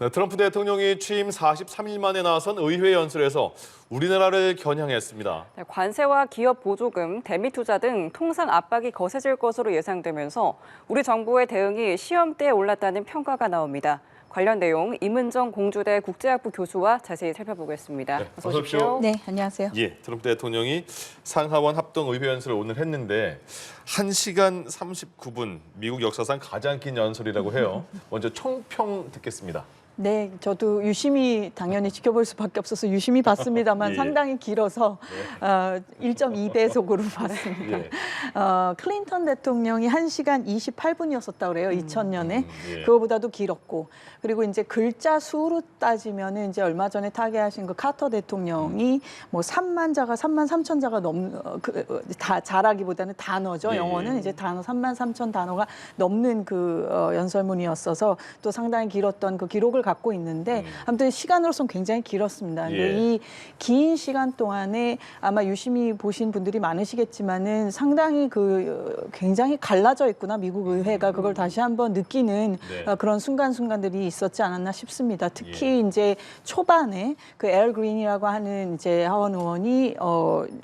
네, 트럼프 대통령이 취임 43일 만에 나선 의회 연설에서 우리나라를 겨냥했습니다. 네, 관세와 기업 보조금, 대미 투자 등 통상 압박이 거세질 것으로 예상되면서 우리 정부의 대응이 시험대에 올랐다는 평가가 나옵니다. 관련 내용 임은정 공주대 국제학부 교수와 자세히 살펴보겠습니다. 네, 어서 오십시오. 네, 안녕하세요. 예, 트럼프 대통령이 상하원 합동 의회 연설을 오늘 했는데 1시간 39분, 미국 역사상 가장 긴 연설이라고 해요. 먼저 총평 듣겠습니다. 네, 저도 유심히 당연히 지켜볼 수밖에 없어서 유심히 봤습니다만 예. 상당히 길어서 1.2배속으로 봤습니다. 예. 클린턴 대통령이 1시간 28분이었었다고 그래요, 2000년에. 예. 그거보다도 길었고. 그리고 이제 글자 수로 따지면은 이제 얼마 전에 타계하신 그 카터 대통령이 뭐 3만 자가 3만 3천 자가 다 자라기보다는 단어죠. 예. 영어는 이제 단어 3만 3천 단어가 넘는 그 연설문이었어서 또 상당히 길었던 그 기록을 갖고 있는데 아무튼 시간으로서는 굉장히 길었습니다. 근데 예. 이 긴 시간 동안에 아마 유심히 보신 분들이 많으시겠지만은 상당히 그 굉장히 갈라져 있구나 미국 의회가 그걸 다시 한번 느끼는 네. 그런 순간순간들이 있었지 않았나 싶습니다. 특히 이제 초반에 그 에어 그린이라고 하는 이제 하원 의원이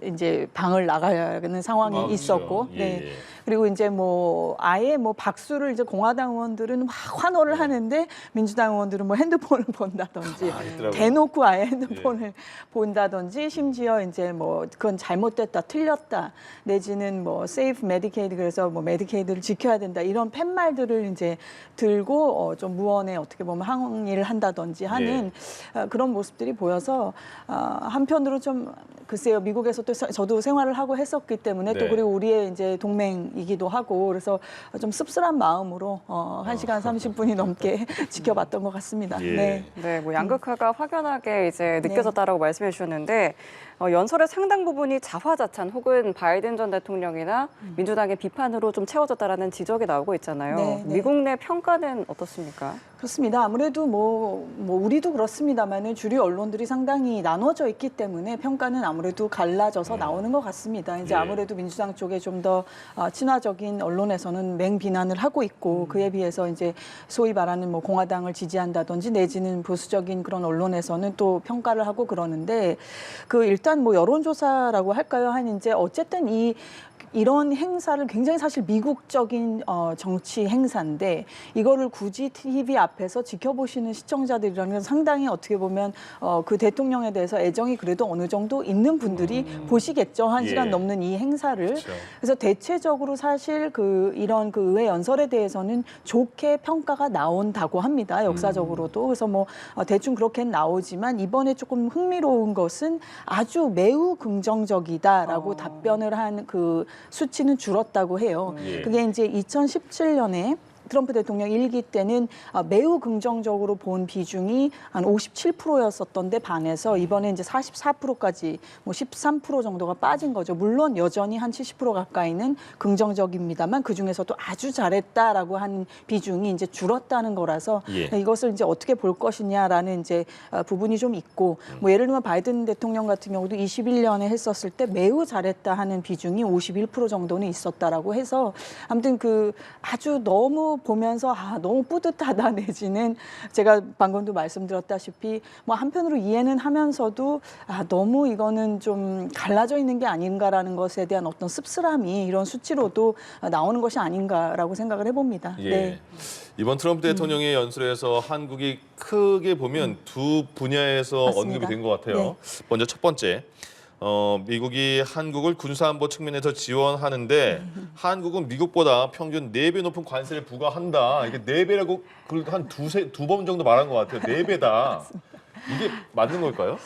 이제 방을 나가는 상황이 있었고, 예, 네. 예. 그리고 이제 뭐 아예 뭐 박수를 이제 공화당 의원들은 막 환호를 하는데 민주당 의원들은 뭐 핸드폰을 본다든지 있더라고요. 대놓고 아예 핸드폰을 본다든지 심지어 이제 뭐 그건 잘못됐다, 틀렸다 내지는 뭐 세이프 메디케이드 그래서 뭐 메디케이드를 지켜야 된다 이런 팻말들을 이제 들고 좀 무언에 어떻게 보면 항의를 한다든지 하는 그런 모습들이 보여서 한편으로 좀 글쎄요 미국에서 또 저도 생활을 하고 했었기 때문에 네. 또 그리고 우리의 이제 동맹이기도 하고 그래서 좀 씁쓸한 마음으로 1시간 30분이 넘게 지켜봤던 것 같습니다. 예. 네. 네, 뭐 양극화가 확연하게 이제 느껴졌다라고 말씀해 주셨는데 연설의 상당 부분이 자화자찬 혹은 바이든 전 대통령이나 민주당의 비판으로 좀 채워졌다라는 지적이 나오고 있잖아요. 네, 네. 미국 내 평가는 어떻습니까? 그렇습니다. 아무래도 뭐 우리도 그렇습니다만은 주류 언론들이 상당히 나눠져 있기 때문에 평가는 아무래도 갈라져서 나오는 것 같습니다. 이제 예. 아무래도 민주당 쪽에 좀 더 친화적인 언론에서는 맹비난을 하고 있고 그에 비해서 이제 소위 말하는 뭐 공화당을 지지한다든지 내지는 보수적인 그런 언론에서는 또 평가를 하고 그러는데 그 일단 뭐 여론조사라고 할까요? 한 이제 어쨌든 이런 행사를 굉장히 사실 미국적인 정치 행사인데 이거를 굳이 TV 앞에서 지켜보시는 시청자들이라는 건 상당히 어떻게 보면 그 대통령에 대해서 애정이 그래도 어느 정도 있는 분들이 보시겠죠. 1시간 예. 넘는 이 행사를. 그렇죠. 그래서 대체적으로 사실 이런 그 의회 연설에 대해서는 좋게 평가가 나온다고 합니다. 역사적으로도. 그래서 뭐 대충 그렇게 나오지만 이번에 조금 흥미로운 것은 아주 매우 긍정적이다라고 답변을 한 그 수치는 줄었다고 해요. 예. 그게 이제 2017년에 트럼프 대통령 1기 때는 매우 긍정적으로 본 비중이 한 57%였었던데 반해서 이번에 이제 44%까지 뭐 13% 정도가 빠진 거죠. 물론 여전히 한 70% 가까이는 긍정적입니다만 그 중에서도 아주 잘했다라고 하는 비중이 이제 줄었다는 거라서 예. 이것을 이제 어떻게 볼 것이냐라는 이제 부분이 좀 있고 뭐 예를 들면 바이든 대통령 같은 경우도 21년에 했었을 때 매우 잘했다 하는 비중이 51% 정도는 있었다라고 해서 아무튼 그 아주 너무 보면서 너무 뿌듯하다 내지는 제가 방금도 말씀드렸다시피 뭐 한편으로 이해는 하면서도 너무 이거는 좀 갈라져 있는 게 아닌가라는 것에 대한 어떤 씁쓸함이 이런 수치로도 나오는 것이 아닌가라고 생각을 해봅니다. 예. 네. 이번 트럼프 대통령의 연설에서 한국이 크게 보면 두 분야에서 맞습니다. 언급이 된 것 같아요. 네. 먼저 첫 번째, 미국이 한국을 군사안보 측면에서 지원하는데 한국은 미국보다 평균 4배 높은 관세를 부과한다. 이게 4배라고 한 두 번 정도 말한 것 같아요. 4배다. 이게 맞는 걸까요?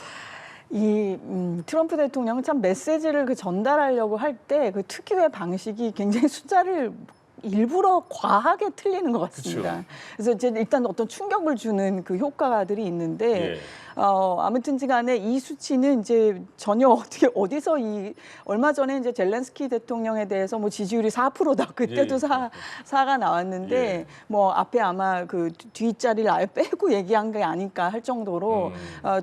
트럼프 대통령은 참 메시지를 전달하려고 할 때 그 특유의 방식이 굉장히 숫자를 일부러 과하게 틀리는 것 같습니다. 그쵸. 그래서 이제 일단 어떤 충격을 주는 그 효과들이 있는데 예. 아무튼지간에 이 수치는 이제 전혀 어디서 얼마 전에 이제 젤렌스키 대통령에 대해서 뭐 지지율이 4%다 그때도 예. 4가 나왔는데 예. 뭐 앞에 아마 그 뒷자리를 아예 빼고 얘기한 게 아닐까 할 정도로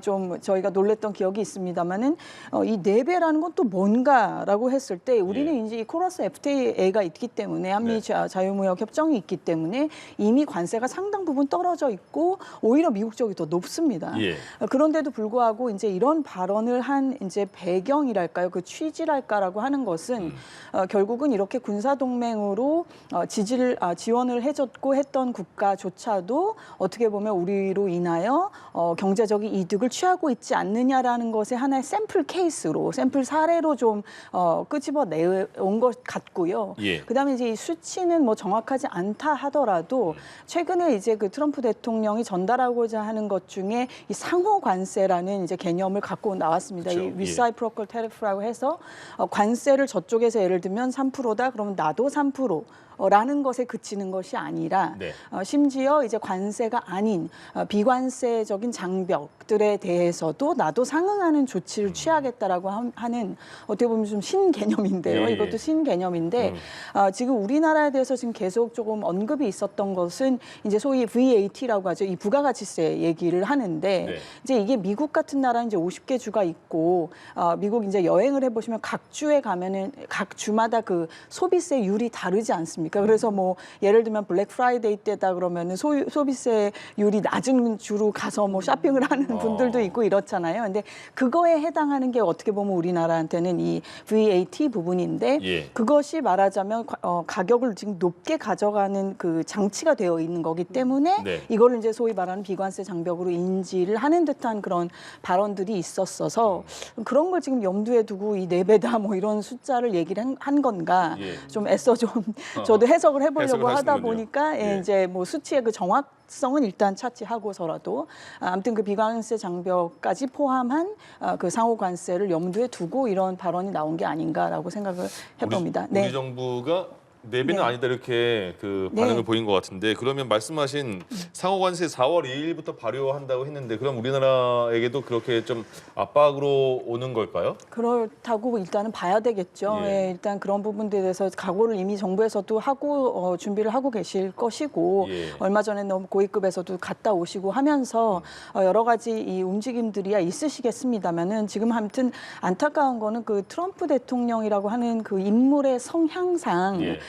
좀 저희가 놀랬던 기억이 있습니다만은 이 4배라는 건 또 뭔가라고 했을 때 우리는 예. 이제 이 코러스 FTA가 있기 때문에 한미 자유무역 협정이 있기 때문에 이미 관세가 상당 부분 떨어져 있고 오히려 미국 쪽이 더 높습니다. 예. 그런데도 불구하고 이제 이런 발언을 한 이제 배경이랄까요, 그 취지랄까라고 하는 것은 결국은 이렇게 군사 동맹으로 지원을 해줬고 했던 국가조차도 어떻게 보면 우리로 인하여 경제적인 이득을 취하고 있지 않느냐라는 것의 하나의 샘플 케이스로, 샘플 사례로 좀 끄집어 내온 것 같고요. 예. 그다음에 이제 이 수치는 뭐 정확하지 않다 하더라도 최근에 이제 그 트럼프 대통령이 전달하고자 하는 것 중에 이 상호 관세라는 이제 개념을 갖고 나왔습니다. 그렇죠. 이 reciprocal tariff라고 해서 관세를 저쪽에서 예를 들면 3%다 그러면 나도 3%. 라는 것에 그치는 것이 아니라 네. 심지어 이제 관세가 아닌 비관세적인 장벽들에 대해서도 나도 상응하는 조치를 취하겠다라고 하는 어떻게 보면 좀 신개념인데요. 예. 이것도 신개념인데 지금 우리나라에 대해서 지금 계속 조금 언급이 있었던 것은 이제 소위 VAT라고 하죠. 이 부가가치세 얘기를 하는데 네. 이제 이게 미국 같은 나라는 이제 50개 주가 있고 미국 이제 여행을 해보시면 각 주에 가면은 각 주마다 그 소비세율이 다르지 않습니까? 그래서 뭐 예를 들면 블랙 프라이데이 때다 그러면은 소비세율이 낮은 주로 가서 뭐 쇼핑을 하는 분들도 있고 이렇잖아요. 근데 그거에 해당하는 게 어떻게 보면 우리나라한테는 이 VAT 부분인데 예. 그것이 말하자면 가격을 지금 높게 가져가는 그 장치가 되어 있는 거기 때문에 네. 이거를 이제 소위 말하는 비관세 장벽으로 인지를 하는 듯한 그런 발언들이 있었어서 그런 걸 지금 염두에 두고 이 4배다 뭐 이런 숫자를 얘기를 한 건가 예. 좀 애써 좀 저도 해석을 해보려고 해석을 하다 하시는군요. 보니까 예. 이제 뭐 수치의 그 정확성은 일단 차치하고서라도 아무튼 그 비관세 장벽까지 포함한 그 상호 관세를 염두에 두고 이런 발언이 나온 게 아닌가라고 생각을 해봅니다. 우리 정부가 4배는 네. 아니다 이렇게 그 네. 반응을 보인 것 같은데 그러면 말씀하신 상호관세 4월 2일부터 발효한다고 했는데 그럼 우리나라에게도 그렇게 좀 압박으로 오는 걸까요? 그렇다고 일단은 봐야 되겠죠. 예. 예, 일단 그런 부분들에 대해서 각오를 이미 정부에서도 하고 준비를 하고 계실 것이고 예. 얼마 전에 너무 고위급에서도 갔다 오시고 하면서 여러 가지 이 움직임들이야 있으시겠습니다만은 지금 아무튼 안타까운 거는 그 트럼프 대통령이라고 하는 그 인물의 성향상 예.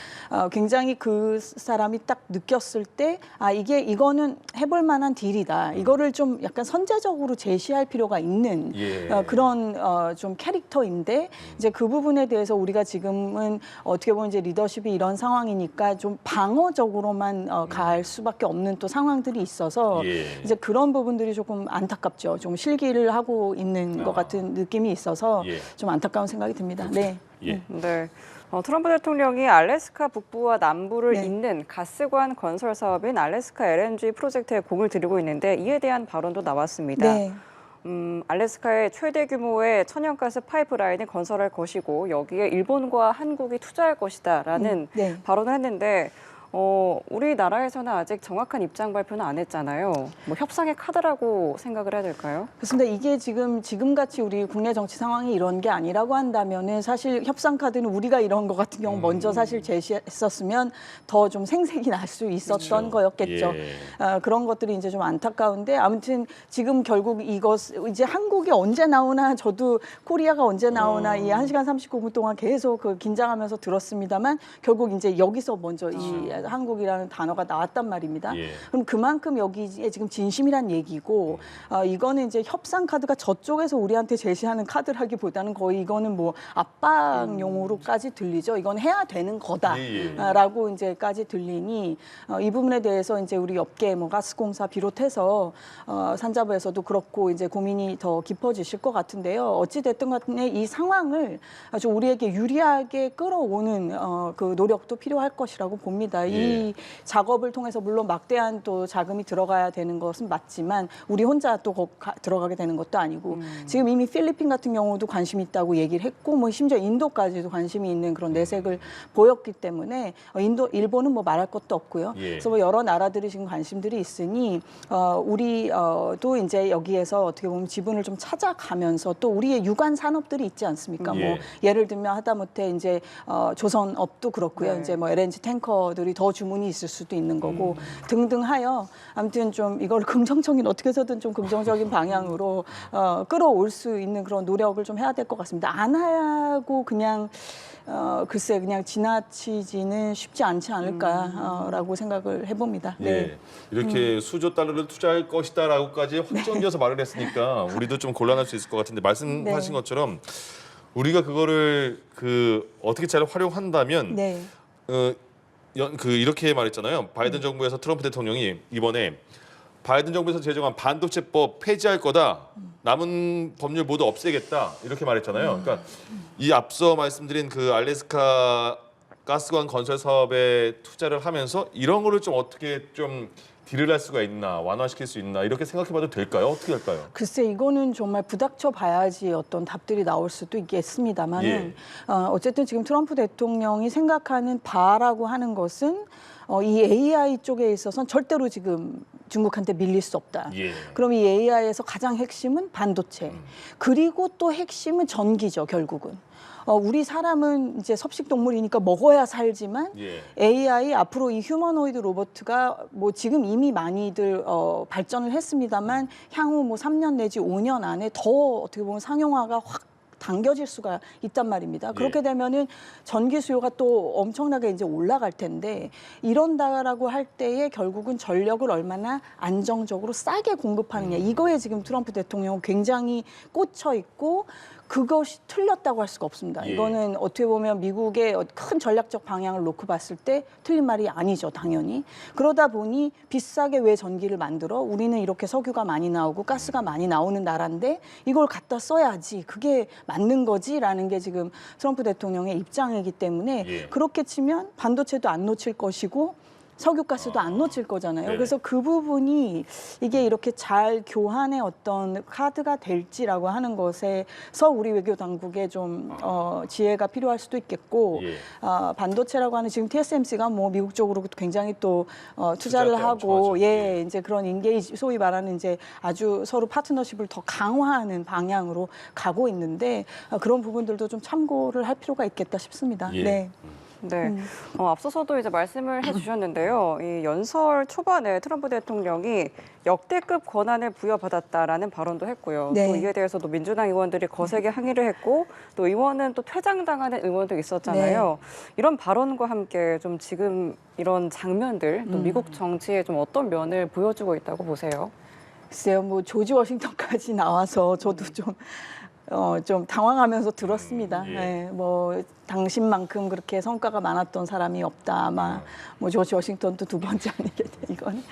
굉장히 그 사람이 딱 느꼈을 때 이거는 해볼 만한 딜이다. 이거를 좀 약간 선제적으로 제시할 필요가 있는 예. 그런 좀 캐릭터인데 이제 그 부분에 대해서 우리가 지금은 어떻게 보면 이제 리더십이 이런 상황이니까 좀 방어적으로만 갈 수밖에 없는 또 상황들이 있어서 예. 이제 그런 부분들이 조금 안타깝죠. 좀 실기를 하고 있는 것 같은 느낌이 있어서 예. 좀 안타까운 생각이 듭니다. 네. 예. 네. 트럼프 대통령이 알래스카 북부와 남부를 네. 잇는 가스관 건설 사업인 알래스카 LNG 프로젝트에 공을 들이고 있는데 이에 대한 발언도 나왔습니다. 네. 알래스카의 최대 규모의 천연가스 파이프라인을 건설할 것이고 여기에 일본과 한국이 투자할 것이다라는 네. 발언을 했는데 우리나라에서는 아직 정확한 입장 발표는 안 했잖아요. 뭐 협상의 카드라고 생각을 해야 될까요? 그렇습니다. 이게 지금 같이 우리 국내 정치 상황이 이런 게 아니라고 한다면은 사실 협상 카드는 우리가 이런 것 같은 경우 먼저 사실 제시했었으면 더 좀 생색이 날 수 있었던 거였겠죠. 예. 그런 것들이 이제 좀 안타까운데 아무튼 지금 결국 이제 한국이 언제 나오나 저도 코리아가 언제 나오나 이 1시간 39분 동안 계속 그 긴장하면서 들었습니다만 결국 이제 여기서 먼저 이 한국이라는 단어가 나왔단 말입니다. 예. 그럼 그만큼 여기에 지금 진심이란 얘기고 이거는 이제 협상 카드가 저쪽에서 우리한테 제시하는 카드라기보다는 거의 이거는 뭐 압박용으로까지 들리죠. 이건 해야 되는 거다라고 이제까지 들리니 이 부분에 대해서 이제 우리 업계 뭐 가스공사 비롯해서 산자부에서도 그렇고 이제 고민이 더 깊어지실 것 같은데요. 어찌 됐든 간에 이 상황을 아주 우리에게 유리하게 끌어오는 그 노력도 필요할 것이라고 봅니다. 이 작업을 통해서 물론 막대한 또 자금이 들어가야 되는 것은 맞지만 우리 혼자 또 들어가게 되는 것도 아니고 지금 이미 필리핀 같은 경우도 관심이 있다고 얘기를 했고 뭐 심지어 인도까지도 관심이 있는 그런 내색을 보였기 때문에 일본은 뭐 말할 것도 없고요. 예. 그래서 뭐 여러 나라들이 지금 관심들이 있으니 우리도 이제 여기에서 어떻게 보면 지분을 좀 찾아가면서 또 우리의 유관 산업들이 있지 않습니까? 예. 뭐 예를 들면 하다못해 이제 조선업도 그렇고요. 네. 이제 뭐 LNG 탱커들이 더 주문이 있을 수도 있는 거고 등등하여 아무튼 좀 이걸 긍정적인 어떻게 해서든 좀 긍정적인 방향으로 끌어올 수 있는 그런 노력을 좀 해야 될 것 같습니다. 안 하고 그냥 글쎄 그냥 지나치지는 쉽지 않지 않을까라고 생각을 해봅니다. 예. 네. 이렇게 수조 달러를 투자할 것이다라고까지 확정지어서 말을 했으니까 우리도 좀 곤란할 수 있을 것 같은데 말씀하신 네. 것처럼 우리가 그거를 어떻게 잘 활용한다면 네. 이렇게 말했잖아요. 바이든 정부에서 트럼프 대통령이 이번에 바이든 정부에서 제정한 반도체법 폐지할 거다. 남은 법률 모두 없애겠다. 이렇게 말했잖아요. 그러니까 이 앞서 말씀드린 그 알래스카 가스관 건설 사업에 투자를 하면서 이런 거를 좀 어떻게 좀 딜을 할 수가 있나, 완화시킬 수 있나 이렇게 생각해봐도 될까요? 어떻게 할까요? 글쎄 이거는 정말 부닥쳐 봐야지 어떤 답들이 나올 수도 있겠습니다만은 예. 어쨌든 지금 트럼프 대통령이 생각하는 바라고 하는 것은 이 AI 쪽에 있어서는 절대로 지금 중국한테 밀릴 수 없다. 예. 그럼 이 AI에서 가장 핵심은 반도체. 그리고 또 핵심은 전기죠, 결국은. 우리 사람은 이제 섭식 동물이니까 먹어야 살지만 예. AI 앞으로 이 휴머노이드 로봇가 뭐 지금 이미 많이들 발전을 했습니다만 향후 뭐 3년 내지 5년 안에 더 어떻게 보면 상용화가 확 당겨질 수가 있단 말입니다. 그렇게 되면은 전기 수요가 또 엄청나게 이제 올라갈 텐데 이런다라고 할 때에 결국은 전력을 얼마나 안정적으로 싸게 공급하느냐 이거에 지금 트럼프 대통령은 굉장히 꽂혀 있고 그것이 틀렸다고 할 수가 없습니다. 예. 이거는 어떻게 보면 미국의 큰 전략적 방향을 놓고 봤을 때 틀린 말이 아니죠, 당연히. 그러다 보니 비싸게 왜 전기를 만들어? 우리는 이렇게 석유가 많이 나오고 가스가 많이 나오는 나라인데 이걸 갖다 써야지. 그게 맞는 거지라는 게 지금 트럼프 대통령의 입장이기 때문에 예. 그렇게 치면 반도체도 안 놓칠 것이고 석유가스도 안 놓칠 거잖아요. 네네. 그래서 그 부분이 이게 이렇게 잘 교환의 어떤 카드가 될지라고 하는 것에서 우리 외교 당국에 좀 지혜가 필요할 수도 있겠고 예. 반도체라고 하는 지금 TSMC가 뭐 미국 쪽으로 굉장히 또 투자를 투자 때 하고 엄청 하죠. 예, 예. 이제 그런 인게이지 소위 말하는 이제 아주 서로 파트너십을 더 강화하는 방향으로 가고 있는데 그런 부분들도 좀 참고를 할 필요가 있겠다 싶습니다. 예. 네. 네, 앞서서도 이제 말씀을 해주셨는데요. 이 연설 초반에 트럼프 대통령이 역대급 권한을 부여받았다라는 발언도 했고요. 네. 또 이에 대해서도 민주당 의원들이 거세게 항의를 했고, 또 의원은 또 퇴장당하는 의원도 있었잖아요. 이런 발언과 함께 좀 지금 이런 장면들, 또 미국 정치에 좀 어떤 면을 보여주고 있다고 보세요? 글쎄요, 뭐 조지 워싱턴까지 나와서 저도 좀 당황하면서 들었습니다. 예. 네, 뭐 당신만큼 그렇게 성과가 많았던 사람이 없다. 아마 뭐 조지 워싱턴도 두 번째 아니겠냐 이건.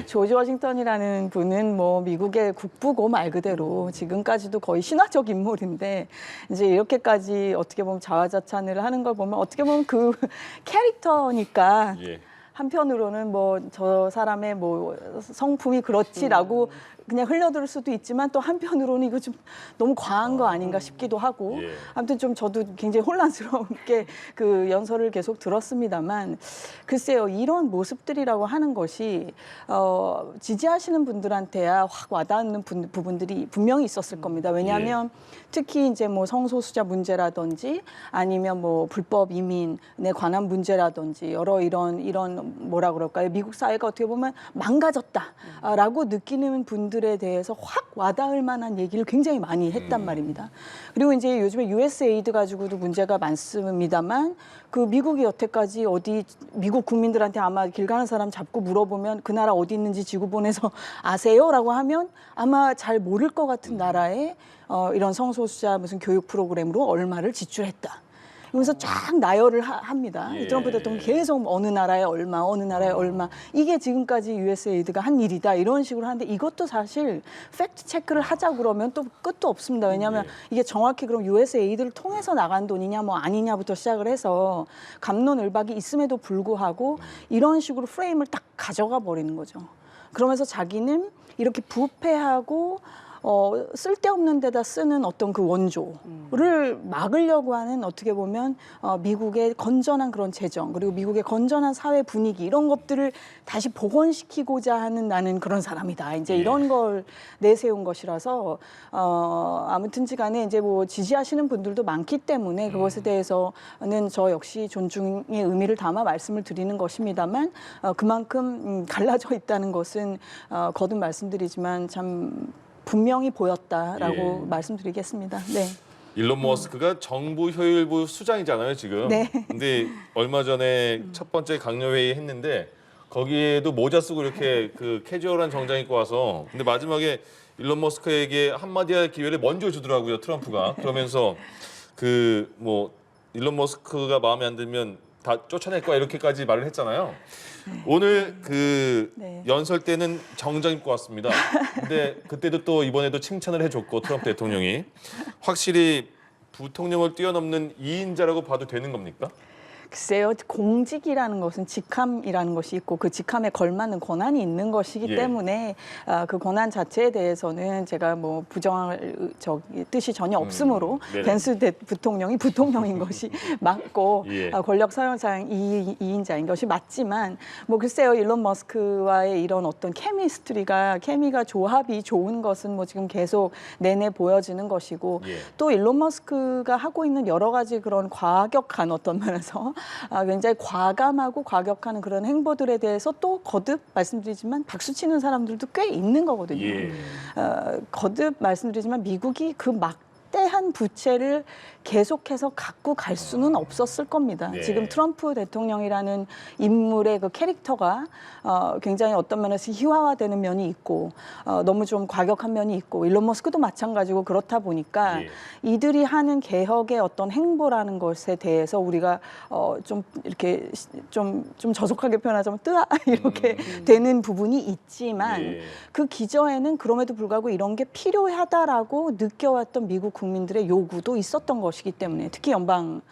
조지 워싱턴이라는 분은 뭐 미국의 국부고 말 그대로 지금까지도 거의 신화적 인물인데 이제 이렇게까지 어떻게 보면 자화자찬을 하는 걸 보면 어떻게 보면 그 캐릭터니까. 예. 한편으로는 뭐 저 사람의 뭐 성품이 그렇지라고 그냥 흘려들을 수도 있지만 또 한편으로는 이거 좀 너무 과한 거 아닌가 싶기도 하고 예. 아무튼 좀 저도 굉장히 혼란스럽게 그 연설을 계속 들었습니다만 글쎄요 이런 모습들이라고 하는 것이 지지하시는 분들한테야 확 와닿는 부분들이 분명히 있었을 겁니다. 왜냐하면 특히 이제 뭐 성소수자 문제라든지 아니면 뭐 불법 이민에 관한 문제라든지 여러 이런 뭐라 그럴까요? 미국 사회가 어떻게 보면 망가졌다라고 느끼는 분들에 대해서 확 와닿을 만한 얘기를 굉장히 많이 했단 말입니다. 그리고 이제 요즘에 USAID 가지고도 문제가 많습니다만 그 미국이 여태까지 어디 미국 국민들한테 아마 길 가는 사람 잡고 물어보면 그 나라 어디 있는지 지구본에서 아세요?라고 하면 아마 잘 모를 것 같은 나라에 이런 성소수자 무슨 교육 프로그램으로 얼마를 지출했다. 그러면서 쫙 나열을 합니다. 예. 트럼프 대통령이 계속 어느 나라에 얼마, 어느 나라에 얼마. 이게 지금까지 USAID가 한 일이다. 이런 식으로 하는데 이것도 사실 팩트 체크를 하자 그러면 또 끝도 없습니다. 왜냐하면 이게 정확히 그럼 USAID를 통해서 나간 돈이냐 뭐 아니냐부터 시작을 해서 갑론을박이 있음에도 불구하고 이런 식으로 프레임을 딱 가져가 버리는 거죠. 그러면서 자기는 이렇게 부패하고 쓸데없는 데다 쓰는 어떤 그 원조를 막으려고 하는 어떻게 보면 미국의 건전한 그런 재정 그리고 미국의 건전한 사회 분위기 이런 것들을 다시 복원시키고자 하는 나는 그런 사람이다. 이제 이런 걸 내세운 것이라서 아무튼지간에 이제 뭐 지지하시는 분들도 많기 때문에 그것에 대해서는 저 역시 존중의 의미를 담아 말씀을 드리는 것입니다만 그만큼 갈라져 있다는 것은 거듭 말씀드리지만 참 분명히 보였다라고 말씀드리겠습니다. 네. 일론 머스크가 정부 효율부 수장이잖아요, 지금. 네. 근데 얼마 전에 첫 번째 강요회의 했는데 거기에도 모자 쓰고 이렇게 그 캐주얼한 정장 입고 와서 근데 마지막에 일론 머스크에게 한마디 할 기회를 먼저 주더라고요, 트럼프가. 그러면서 그 뭐 일론 머스크가 마음에 안 들면 다 쫓아낼 거야 이렇게까지 말을 했잖아요. 오늘 그 연설 때는 정장 입고 왔습니다. 근데 그때도 또 이번에도 칭찬을 해줬고 트럼프 대통령이 확실히 부통령을 뛰어넘는 2인자라고 봐도 되는 겁니까? 글쎄요, 공직이라는 것은 직함이라는 것이 있고 그 직함에 걸맞는 권한이 있는 것이기 때문에 그 권한 자체에 대해서는 제가 뭐 부정할 뜻이 전혀 없으므로 벤스 부통령이 부통령인 것이 맞고 권력 사용상 2인자인 것이 맞지만 뭐 글쎄요, 일론 머스크와의 이런 어떤 케미가 조합이 좋은 것은 뭐 지금 계속 내내 보여지는 것이고 또 일론 머스크가 하고 있는 여러 가지 그런 과격한 어떤 면에서 굉장히 과감하고 과격한 그런 행보들에 대해서 또 거듭 말씀드리지만 박수치는 사람들도 꽤 있는 거거든요. 거듭 말씀드리지만 미국이 그 막대한 부채를 계속해서 갖고 갈 수는 없었을 겁니다. 지금 트럼프 대통령이라는 인물의 그 캐릭터가 굉장히 어떤 면에서 희화화되는 면이 있고 너무 좀 과격한 면이 있고 일론 머스크도 마찬가지고 그렇다 보니까 이들이 하는 개혁의 어떤 행보라는 것에 대해서 우리가 좀 이렇게 좀 저속하게 표현하자면 이렇게 되는 부분이 있지만 그 기저에는 그럼에도 불구하고 이런 게 필요하다라고 느껴왔던 미국 국민들의 요구도 있었던 것이기 때문에 특히 연방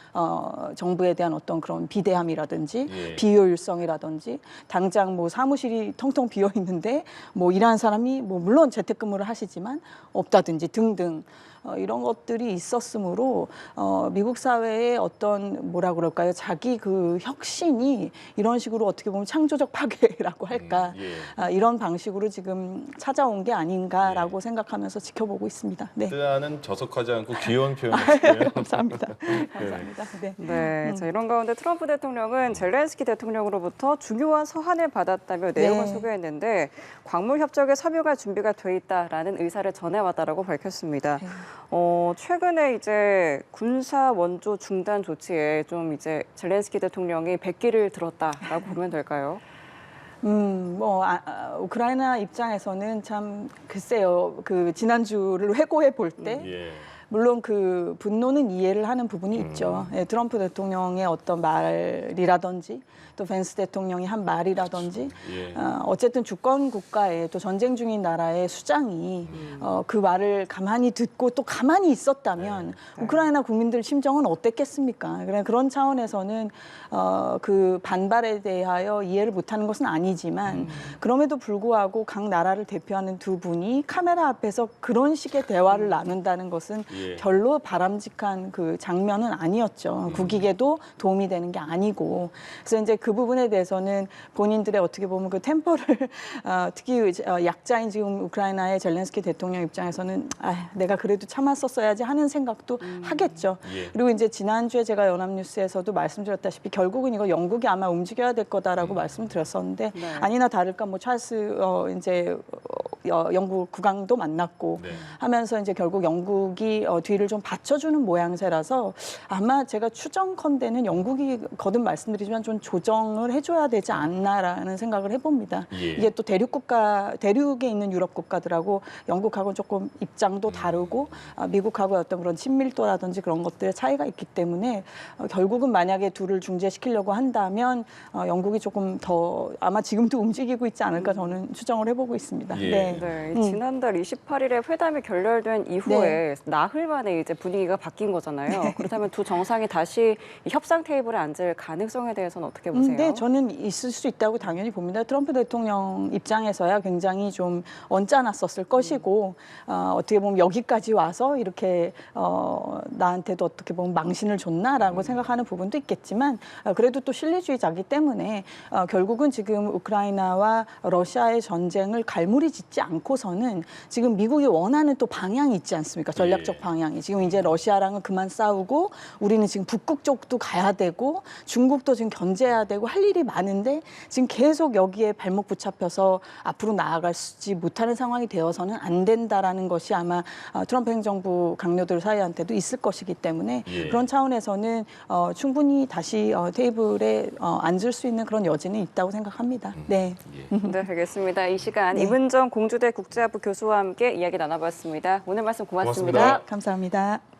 정부에 대한 어떤 그런 비대함이라든지 비효율성이라든지 당장 뭐 사무실이 텅텅 비어 있는데 뭐 일하는 사람이 뭐 물론 재택근무를 하시지만 없다든지 등등 이런 것들이 있었으므로 미국 사회의 어떤 뭐라 그럴까요? 자기 그 혁신이 이런 식으로 어떻게 보면 창조적 파괴라고 할까? 이런 방식으로 지금 찾아온 게 아닌가라고 생각하면서 지켜보고 있습니다. 네. 뜻하는 저속하지 않고 귀여운 표현이었어요. 감사합니다. 감사합니다. 네. 자, 이런 가운데 트럼프 대통령은 젤렌스키 대통령으로부터 중요한 서한을 받았다며 내용을 소개했는데 광물 협정에 참여할 준비가 돼 있다라는 의사를 전해왔다라고 밝혔습니다. 최근에 이제 군사 원조 중단 조치에 좀 이제 젤렌스키 대통령이 백기를 들었다라고 보면 될까요? 우크라이나 입장에서는 참 글쎄요, 그 지난주를 회고해 볼 때. 물론 그 분노는 이해를 하는 부분이 있죠. 트럼프 대통령의 어떤 말이라든지 또 벤스 대통령이 한 말이라든지 어쨌든 주권 국가에 또 전쟁 중인 나라의 수장이 그 말을 가만히 듣고 또 가만히 있었다면 우크라이나 국민들 심정은 어땠겠습니까? 그런 차원에서는 그 반발에 대하여 이해를 못하는 것은 아니지만 그럼에도 불구하고 각 나라를 대표하는 두 분이 카메라 앞에서 그런 식의 대화를 나눈다는 것은 별로 바람직한 그 장면은 아니었죠. 국익에도 도움이 되는 게 아니고. 그래서 이제 그 부분에 대해서는 본인들의 어떻게 보면 그 템포를 특히 약자인 지금 우크라이나의 젤렌스키 대통령 입장에서는 내가 그래도 참았었어야지 하는 생각도 하겠죠. 그리고 이제 지난주에 제가 연합뉴스에서도 말씀드렸다시피 결국은 이거 영국이 아마 움직여야 될 거다라고 말씀을 드렸었는데 아니나 다를까 뭐 찰스 이제 영국 국왕도 만났고 하면서 이제 결국 영국이 뒤를 좀 받쳐주는 모양새라서 아마 제가 추정컨대는 영국이 거듭 말씀드리지만 좀 조정을 해줘야 되지 않나라는 생각을 해봅니다. 이게 또 대륙에 있는 유럽 국가들하고 영국하고 조금 입장도 다르고 미국하고 어떤 그런 친밀도라든지 그런 것들의 차이가 있기 때문에 결국은 만약에 둘을 중재시키려고 한다면 영국이 조금 더 아마 지금도 움직이고 있지 않을까 저는 추정을 해보고 있습니다. 네. 네, 지난달 28일에 회담이 결렬된 이후에 나흘 만에 이제 분위기가 바뀐 거잖아요. 그렇다면 두 정상이 다시 이 협상 테이블에 앉을 가능성에 대해서는 어떻게 보세요? 네, 저는 있을 수 있다고 당연히 봅니다. 트럼프 대통령 입장에서야 굉장히 좀 언짢았었을 것이고 어떻게 보면 여기까지 와서 이렇게 나한테도 어떻게 보면 망신을 줬나라고 생각하는 부분도 있겠지만 그래도 또 실리주의자기 때문에 결국은 지금 우크라이나와 러시아의 전쟁을 갈무리 짓지 않고서는 지금 미국이 원하는 또 방향이 있지 않습니까? 전략적 방향이. 지금 이제 러시아랑은 그만 싸우고 우리는 지금 북극 쪽도 가야 되고 중국도 지금 견제해야 되고 할 일이 많은데 지금 계속 여기에 발목 붙잡혀서 앞으로 나아가지 못하는 상황이 되어서는 안 된다라는 것이 아마 트럼프 행정부 강요들 사이한테도 있을 것이기 때문에 그런 차원에서는 충분히 다시 테이블에 앉을 수 있는 그런 여지는 있다고 생각합니다. 네. 네, 알겠습니다. 이 시간 네. 이문정 공주대 국제학부 교수와 함께 이야기 나눠봤습니다. 오늘 말씀 고맙습니다. 고맙습니다. 감사합니다.